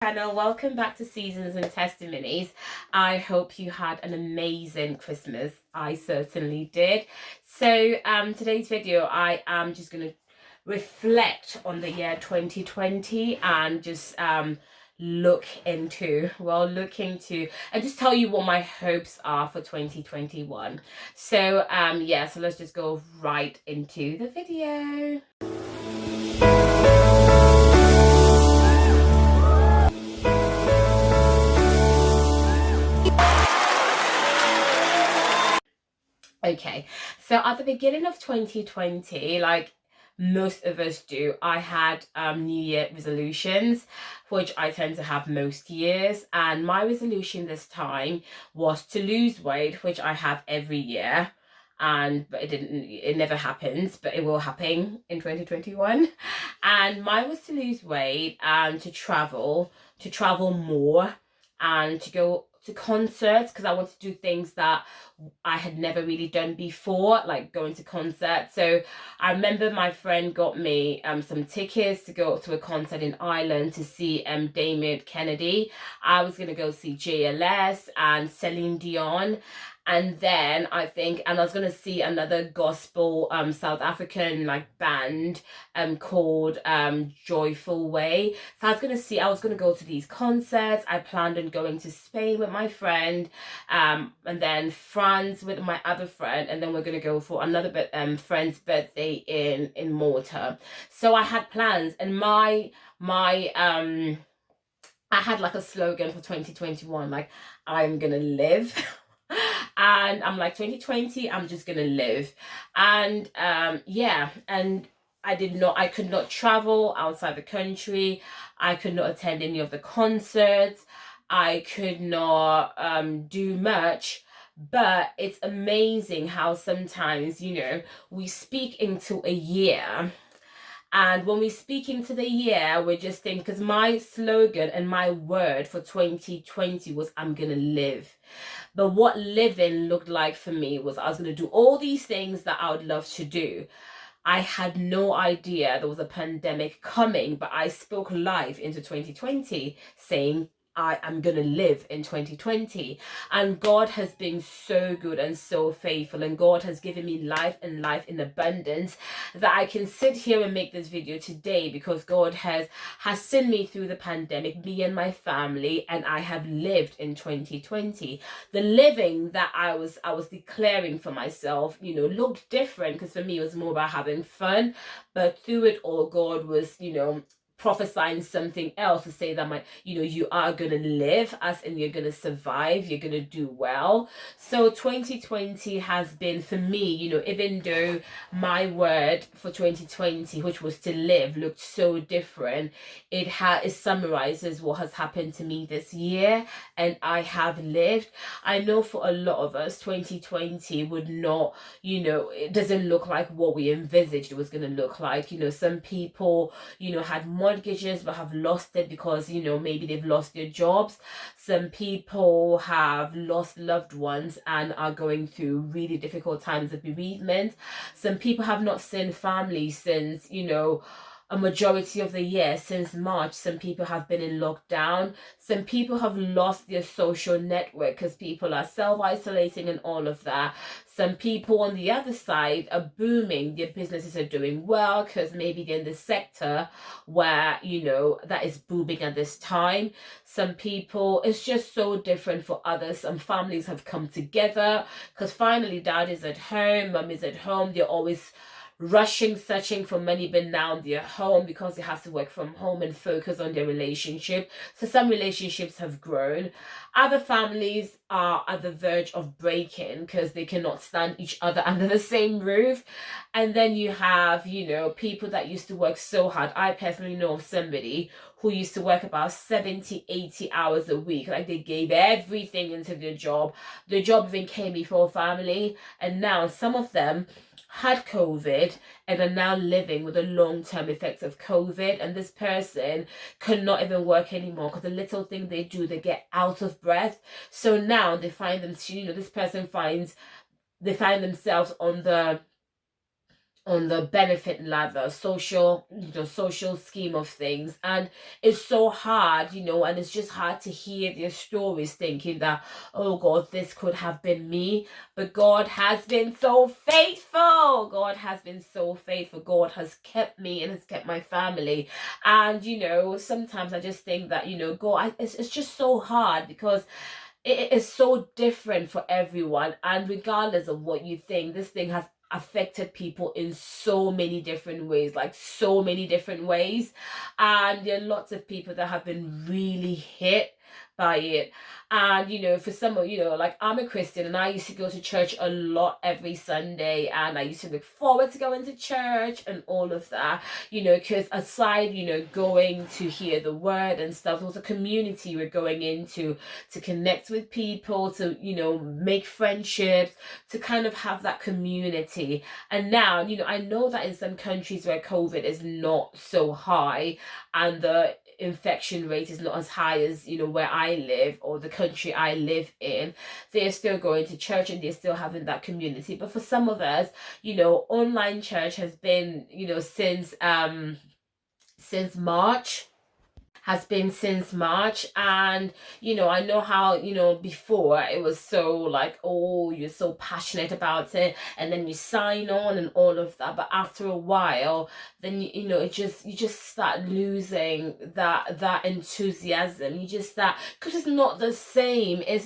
Channel. Welcome back to Seasons and Testimonies. I hope you had an amazing Christmas. I certainly did. So today's video, I am just going to reflect on the year 2020 and just look into and just tell you what my hopes are for 2021. So so let's just go right into the video. Okay, so at the beginning of 2020, like most of us do, I had New Year resolutions, which I tend to have most years. And my resolution this time was to lose weight, which I have every year. But it never happens, but it will happen in 2021. And mine was to lose weight and to travel more and to go to concerts, because I want to do things that I had never really done before, like going to concerts. So I remember my friend got me some tickets to go to a concert in Ireland to see Dermot Kennedy. I was going to go see JLS and Celine Dion. And then I was going to see another gospel South African like band called Joyful Way. So I was going to go to these concerts. I planned on going to Spain with my friend, and then France with my other friend, and then we're going to go for another friend's birthday in Malta. So I had plans, and my I had like a slogan for 2021, like I'm gonna live. And I'm like, 2020, I'm just gonna live. And and I could not travel outside the country. I could not attend any of the concerts. I could not do much. But it's amazing how sometimes, we speak into a year. And when we speak into the year, we're just thinking, because my slogan and my word for 2020 was, I'm going to live. But what living looked like for me was I was going to do all these things that I would love to do. I had no idea there was a pandemic coming, but I spoke life into 2020 saying, I am going to live in 2020. And God has been so good and so faithful. And God has given me life and life in abundance, that I can sit here and make this video today, because God has seen me through the pandemic, me and my family, and I have lived in 2020. The living that I was declaring for myself, looked different, because for me it was more about having fun. But through it all, God was, prophesying something else, to say that you are going to live, as in you're going to survive, you're going to do well. So 2020 has been for me, even though my word for 2020, which was to live, looked so different, it summarizes what has happened to me this year, and I have lived. I know for a lot of us, 2020 would not, it doesn't look like what we envisaged it was going to look like. Some people, had mortgages but have lost it because, maybe they've lost their jobs. Some people have lost loved ones and are going through really difficult times of bereavement. Some people have not seen family since, a majority of the year, since March. Some people have been in lockdown. Some people have lost their social network because people are self-isolating and all of that. Some people on the other side are booming. Their businesses are doing well because maybe they're in the sector where, that is booming at this time. Some people, it's just so different for others. Some families have come together because finally dad is at home, mum is at home. They're always rushing, searching for money, but now they're home because they have to work from home and focus on their relationship. So some relationships have grown. Other families are at the verge of breaking because they cannot stand each other under the same roof. And then you have, people that used to work so hard. I personally know of somebody who used to work about 70, 80 hours a week. Like, they gave everything into their job. The job even came before family. And now some of them had COVID and are now living with the long-term effects of COVID, and this person cannot even work anymore because the little thing they do, they get out of breath. So now they find them, this person finds they find themselves on on the benefit ladder, social scheme of things. And it's so hard, and it's just hard to hear their stories thinking that, oh God, this could have been me. But God has been so faithful. God has been so faithful. God has kept me and has kept my family. And sometimes I just think that, God, it's just so hard because it is so different for everyone. And regardless of what you think, this thing has affected people in so many different ways, like so many different ways. And there are lots of people that have been really hit by it. And for some of like, I'm a Christian and I used to go to church a lot every Sunday, and I used to look forward to going to church and all of that, because aside going to hear the word and stuff, there was a community we're going into to connect with people, to make friendships, to kind of have that community. And now I know that in some countries where COVID is not so high and the infection rate is not as high as where I live or the country I live in, they're still going to church and they're still having that community. But for some of us, online church has been since March, and I know how before it was so like, oh, you're so passionate about it and then you sign on and all of that, but after a while then you just start losing that enthusiasm. You just start, because it's not the same as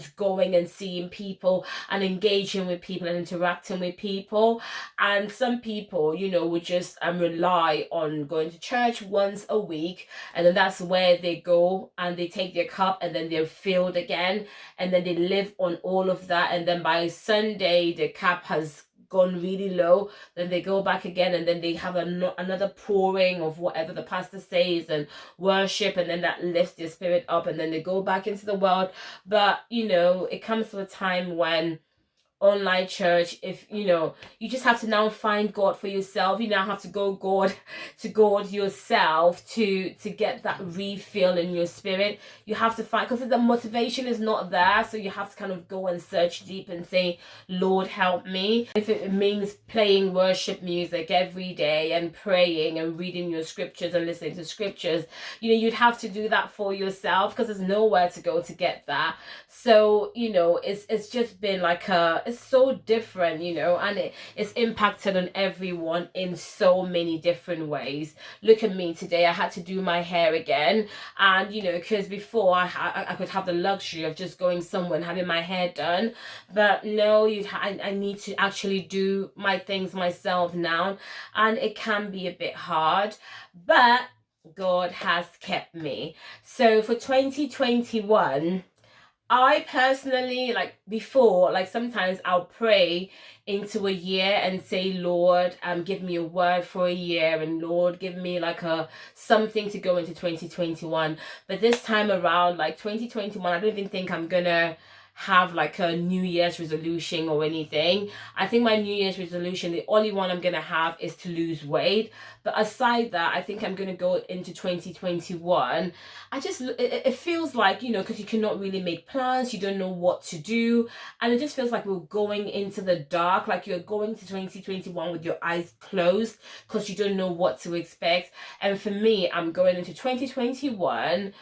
going and seeing people and engaging with people and interacting with people. And some people would just rely on going to church once a week, and then that's where they go and they take their cup and then they're filled again, and then they live on all of that, and then by Sunday the cup has gone really low, then they go back again and then they have another pouring of whatever the pastor says and worship, and then that lifts their spirit up, and then they go back into the world. But it comes to a time when online church, if you just have to now find God for yourself. You now have to go to God yourself to get that refill in your spirit. You have to find, because the motivation is not there, so you have to kind of go and search deep and say, Lord, help me. If it means playing worship music every day and praying and reading your scriptures and listening to scriptures, you'd have to do that for yourself, because there's nowhere to go to get that. So it's just been like it's so different, and it's impacted on everyone in so many different ways. Look at me today. I had to do my hair again, and because before I could have the luxury of just going somewhere and having my hair done, but no, I need to actually do my things myself now, and it can be a bit hard, but God has kept me. So for 2021, I personally, like before, like sometimes I'll pray into a year and say, Lord, give me a word for a year, and Lord, give me like something to go into 2021. But this time around, like 2021, I don't even think I'm gonna have like a New Year's resolution or anything. I think my New Year's resolution, the only one I'm gonna have is to lose weight. But aside that, I think I'm gonna go into 2021. It feels like, because you cannot really make plans, you don't know what to do, and it just feels like we're going into the dark, like you're going to 2021 with your eyes closed because you don't know what to expect. And for me, I'm going into 2021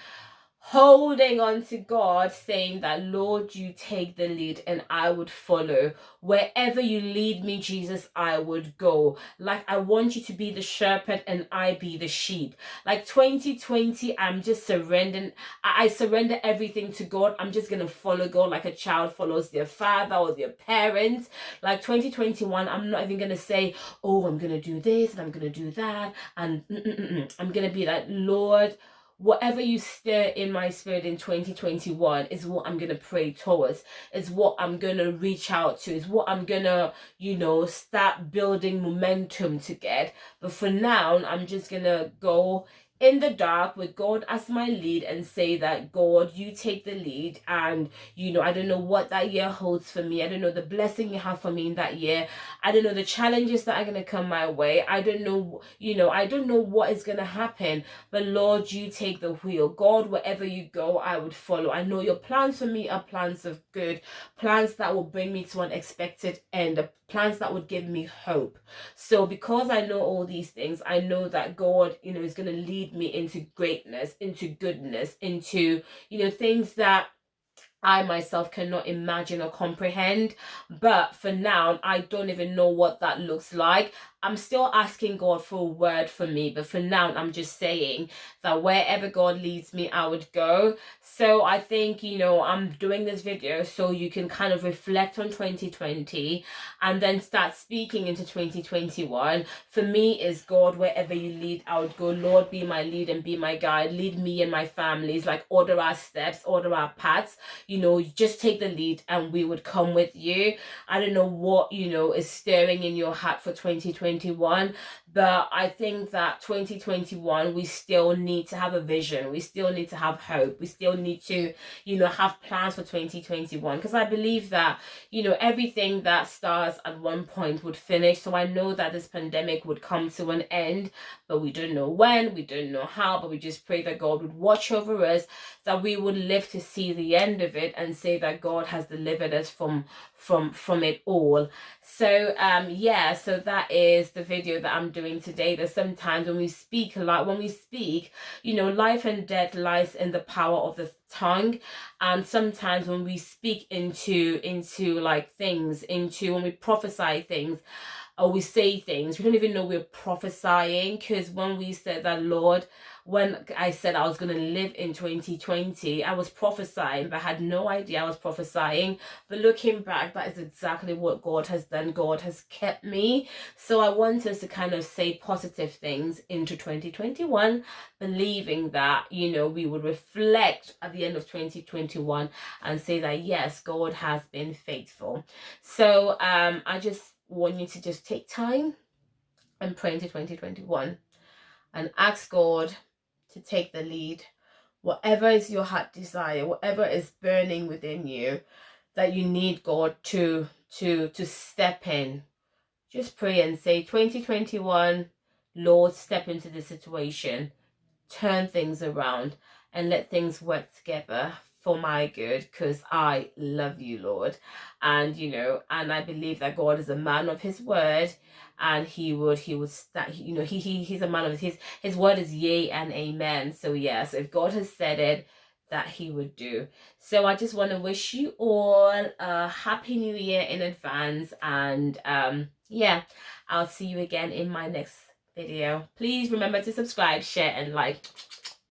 holding on to God, saying that, Lord, you take the lead and I would follow. Wherever you lead me, Jesus, I would go. Like, I want you to be the shepherd and I be the sheep. Like 2020, I'm just surrendering. I surrender everything to God. I'm just going to follow God like a child follows their father or their parents. Like 2021, I'm not even going to say, oh, I'm going to do this and I'm going to do that. And I'm going to be like, Lord, whatever you stir in my spirit in 2021 is what I'm going to pray towards, is what I'm going to reach out to, is what I'm going to, start building momentum to get. But for now, I'm just going to go in the dark with God as my lead and say that, God, you take the lead. And I don't know what that year holds for me. I don't know the blessing you have for me in that year. I don't know the challenges that are going to come my way. I don't know, I don't know what is going to happen. But Lord, you take the wheel. God, wherever you go, I would follow. I know your plans for me are plans of good, plans that will bring me to an expected end, plans that would give me hope. So because I know all these things, I know that God, is going to lead me into greatness, into goodness, into, things that I myself cannot imagine or comprehend. But for now, I don't even know what that looks like. I'm still asking God for a word for me, but for now, I'm just saying that wherever God leads me, I would go. So I think, I'm doing this video so you can kind of reflect on 2020 and then start speaking into 2021. For me, is God, wherever you lead, I would go. Lord, be my lead and be my guide. Lead me and my families, like order our steps, order our paths. Just take the lead and we would come with you. I don't know what, is stirring in your heart for 2021, but I think that 2021, we still need to have a vision. We still need to have hope. We still need to, have plans for 2021, because I believe that, everything that starts at one point would finish. So I know that this pandemic would come to an end, but we don't know when, we don't know how, but we just pray that God would watch over us, that we would live to see the end of it and say that God has delivered us from it all. So so that is the video that I'm doing today. That sometimes when we speak life and death lies in the power of the tongue. And sometimes when we speak into like things, when we prophesy things, or we say things, we don't even know we're prophesying. Because when we said that, Lord, when I said I was going to live in 2020, I was prophesying, but I had no idea I was prophesying. But looking back, that is exactly what God has done. God has kept me. So I want us to kind of say positive things into 2021, believing that, we would reflect at the end of 2021 and say that, yes, God has been faithful. So I just want you to just take time and pray into 2021 and ask God to take the lead. Whatever is your heart desire, whatever is burning within you, that you need God to step in. Just pray and say, 2021, Lord, step into the situation, turn things around, and let things work together for my good, because I love you, Lord. And and I believe that God is a man of his word, and he's a man of his word is yea and amen. So yes, if God has said it, that he would do. So I just want to wish you all a happy new year in advance, and I'll see you again in my next video. Please remember to subscribe, share, and like.